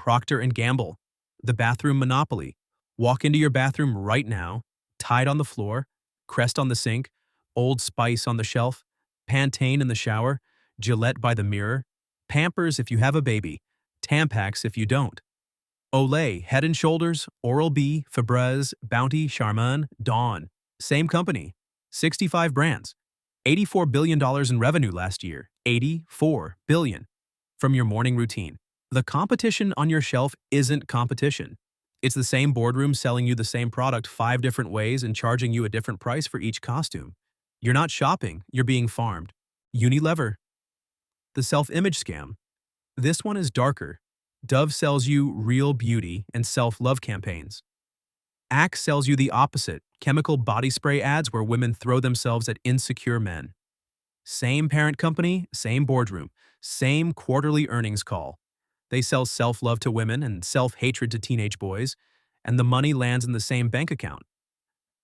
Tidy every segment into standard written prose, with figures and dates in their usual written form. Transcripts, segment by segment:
Procter& Gamble, the bathroom monopoly. Walk into your bathroom right now, Tide on the floor, Crest on the sink, Old Spice on the shelf, Pantene in the shower, Gillette by the mirror, Pampers if you have a baby, Tampax if you don't. Olay, Head & Shoulders, Oral-B, Febreze, Bounty, Charmin, Dawn. Same company. 65 brands. $84 billion in revenue last year. $84 billion. From your morning routine. The competition on your shelf isn't competition. It's the same boardroom selling you the same product 5 different ways and charging you a different price for each costume. You're not shopping, you're being farmed. Unilever. The self-image scam. This one is darker. Dove sells you real beauty and self-love campaigns. Axe sells you the opposite, chemical body spray ads where women throw themselves at insecure men. Same parent company, same boardroom, same quarterly earnings call. They sell self-love to women and self-hatred to teenage boys, and the money lands in the same bank account.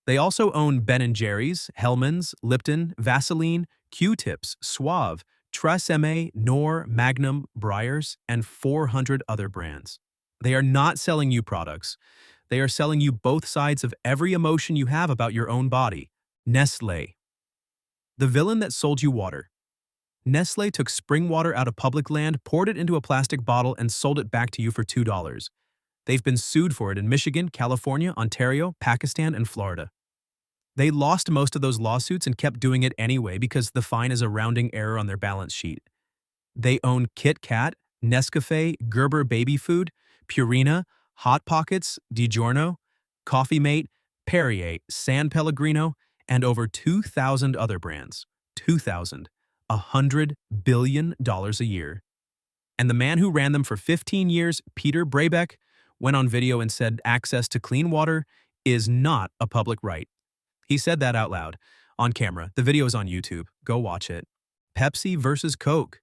They also own Ben & Jerry's, Hellmann's, Lipton, Vaseline, Q-Tips, Suave, Tresemme, Knorr, Magnum, Breyers, and 400 other brands. They are not selling you products. They are selling you both sides of every emotion you have about your own body. Nestlé. The villain that sold you water. Nestlé took spring water out of public land, poured it into a plastic bottle, and sold it back to you for $2. They've been sued for it in Michigan, California, Ontario, Pakistan, and Florida. They lost most of those lawsuits and kept doing it anyway because the fine is a rounding error on their balance sheet. They own Kit Kat, Nescafe, Gerber Baby Food, Purina, Hot Pockets, DiGiorno, Coffee Mate, Perrier, San Pellegrino, and over 2,000 other brands. 2,000. $100 billion a year. And the man who ran them for 15 years, Peter Brabeck, went on video and said access to clean water is not a public right. He said that out loud, on camera. The video is on YouTube. Go watch it. Pepsi versus Coke.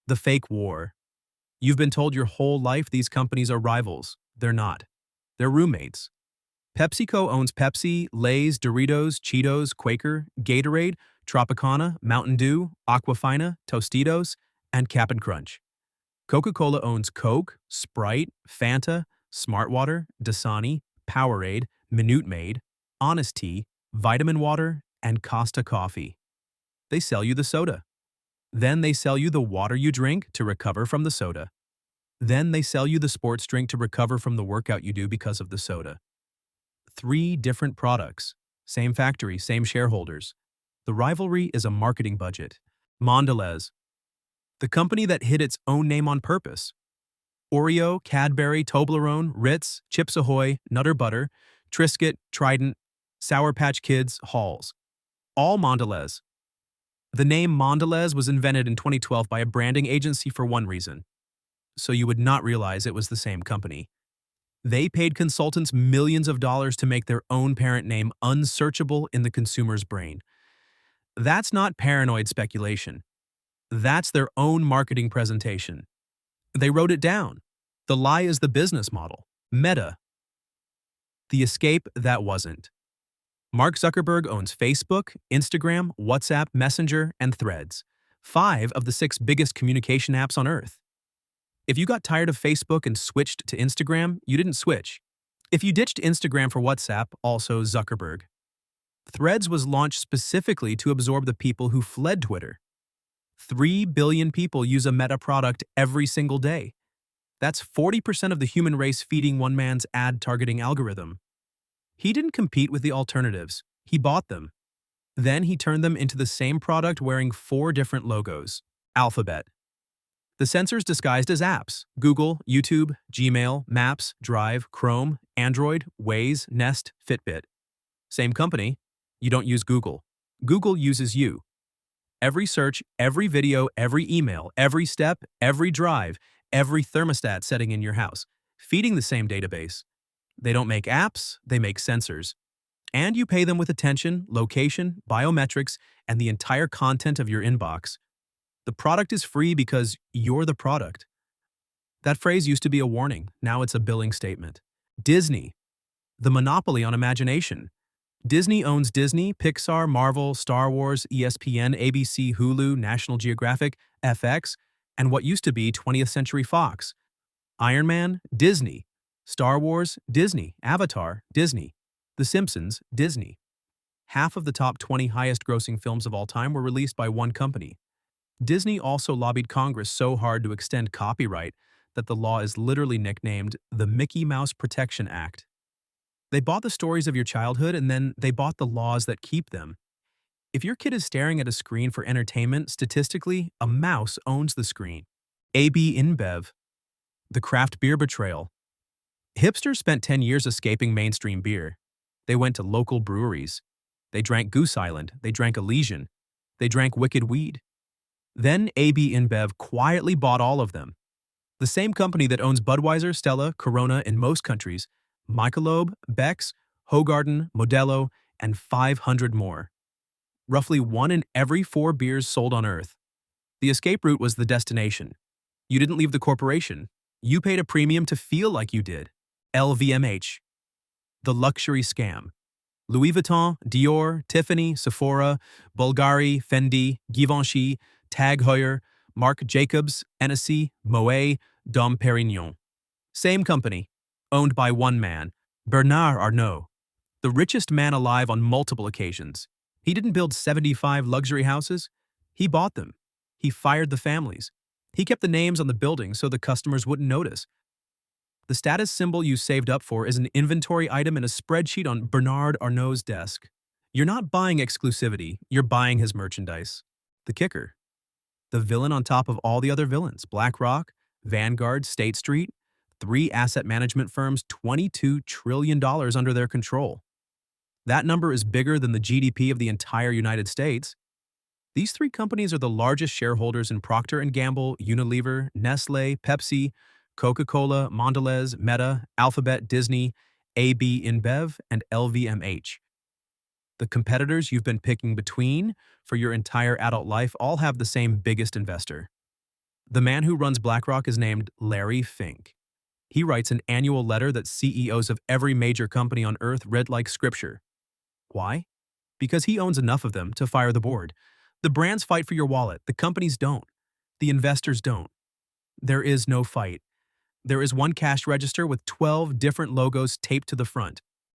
The fake war. You've been told your whole life these companies are rivals. They're not. They're roommates. PepsiCo owns Pepsi, Lay's, Doritos, Cheetos, Quaker, Gatorade, Tropicana, Mountain Dew, Aquafina, Tostitos, and Cap'n Crunch. Coca-Cola owns Coke, Sprite, Fanta, Smartwater, Dasani, Powerade, Minute Maid, Honest Tea, Vitamin Water, and Costa Coffee. They sell you the soda. Then they sell you the water you drink to recover from the soda. Then they sell you the sports drink to recover from the workout you do because of the soda. 3 different products. Same factory, same shareholders. The rivalry is a marketing budget. Mondelez. The company that hid its own name on purpose. Oreo, Cadbury, Toblerone, Ritz, Chips Ahoy, Nutter Butter, Triscuit, Trident, Sour Patch Kids, Halls. All Mondelez. The name Mondelez was invented in 2012 by a branding agency for one reason. So you would not realize it was the same company. They paid consultants millions of dollars to make their own parent name unsearchable in the consumer's brain. That's not paranoid speculation. That's their own marketing presentation. They wrote it down. The lie is the business model. Meta. The escape that wasn't. Mark Zuckerberg owns Facebook, Instagram, WhatsApp, Messenger, and Threads. 5 of the 6 biggest communication apps on Earth. If you got tired of Facebook and switched to Instagram, you didn't switch. If you ditched Instagram for WhatsApp, also Zuckerberg. Threads was launched specifically to absorb the people who fled Twitter. 3 billion people use a Meta product every single day. That's 40% of the human race feeding one man's ad-targeting algorithm. He didn't compete with the alternatives. He bought them. Then he turned them into the same product wearing 4 different logos. Alphabet. The sensors disguised as apps: Google, YouTube, Gmail, Maps, Drive, Chrome, Android, Waze, Nest, Fitbit. Same company. You don't use Google. Google uses you. Every search, every video, every email, every step, every drive, every thermostat setting in your house, feeding the same database. They don't make apps, they make sensors. And you pay them with attention, location, biometrics, and the entire content of your inbox. The product is free because you're the product. That phrase used to be a warning, now it's a billing statement. Disney. The monopoly on imagination. Disney owns Disney, Pixar, Marvel, Star Wars, ESPN, ABC, Hulu, National Geographic, FX, and what used to be 20th Century Fox. Iron Man, Disney. Star Wars, Disney. Avatar, Disney. The Simpsons, Disney. Half of the top 20 highest-grossing films of all time were released by one company. Disney also lobbied Congress so hard to extend copyright that the law is literally nicknamed the Mickey Mouse Protection Act. They bought the stories of your childhood and then they bought the laws that keep them. If your kid is staring at a screen for entertainment, statistically, a mouse owns the screen. AB InBev, the craft beer betrayal. Hipsters spent 10 years escaping mainstream beer. They went to local breweries. They drank Goose Island. They drank Elysian. They drank Wicked Weed. Then AB InBev quietly bought all of them. The same company that owns Budweiser, Stella, Corona in most countries, Michelob, Beck's, Hoegaarden, Modelo, and 500 more. Roughly 1 in every 4 beers sold on Earth. The escape route was the destination. You didn't leave the corporation. You paid a premium to feel like you did. LVMH. The luxury scam. Louis Vuitton, Dior, Tiffany, Sephora, Bulgari, Fendi, Givenchy, Tag Heuer, Marc Jacobs, Hennessy, Moet, Dom Perignon. Same company, owned by one man, Bernard Arnault, the richest man alive on multiple occasions. He didn't build 75 luxury houses. He bought them. He fired the families. He kept the names on the buildings so the customers wouldn't notice. The status symbol you saved up for is an inventory item in a spreadsheet on Bernard Arnault's desk. You're not buying exclusivity, you're buying his merchandise. The kicker. The villain on top of all the other villains, BlackRock, Vanguard, State Street, 3 asset management firms, $22 trillion under their control. That number is bigger than the GDP of the entire United States. These 3 companies are the largest shareholders in Procter & Gamble, Unilever, Nestle, Pepsi, Coca-Cola, Mondelez, Meta, Alphabet, Disney, AB InBev, and LVMH. The competitors you've been picking between for your entire adult life all have the same biggest investor. The man who runs BlackRock is named Larry Fink. He writes an annual letter that CEOs of every major company on Earth read like scripture. Why? Because he owns enough of them to fire the board. The brands fight for your wallet, the companies don't. The investors don't. There is no fight. There is one cash register with 12 different logos taped to the front.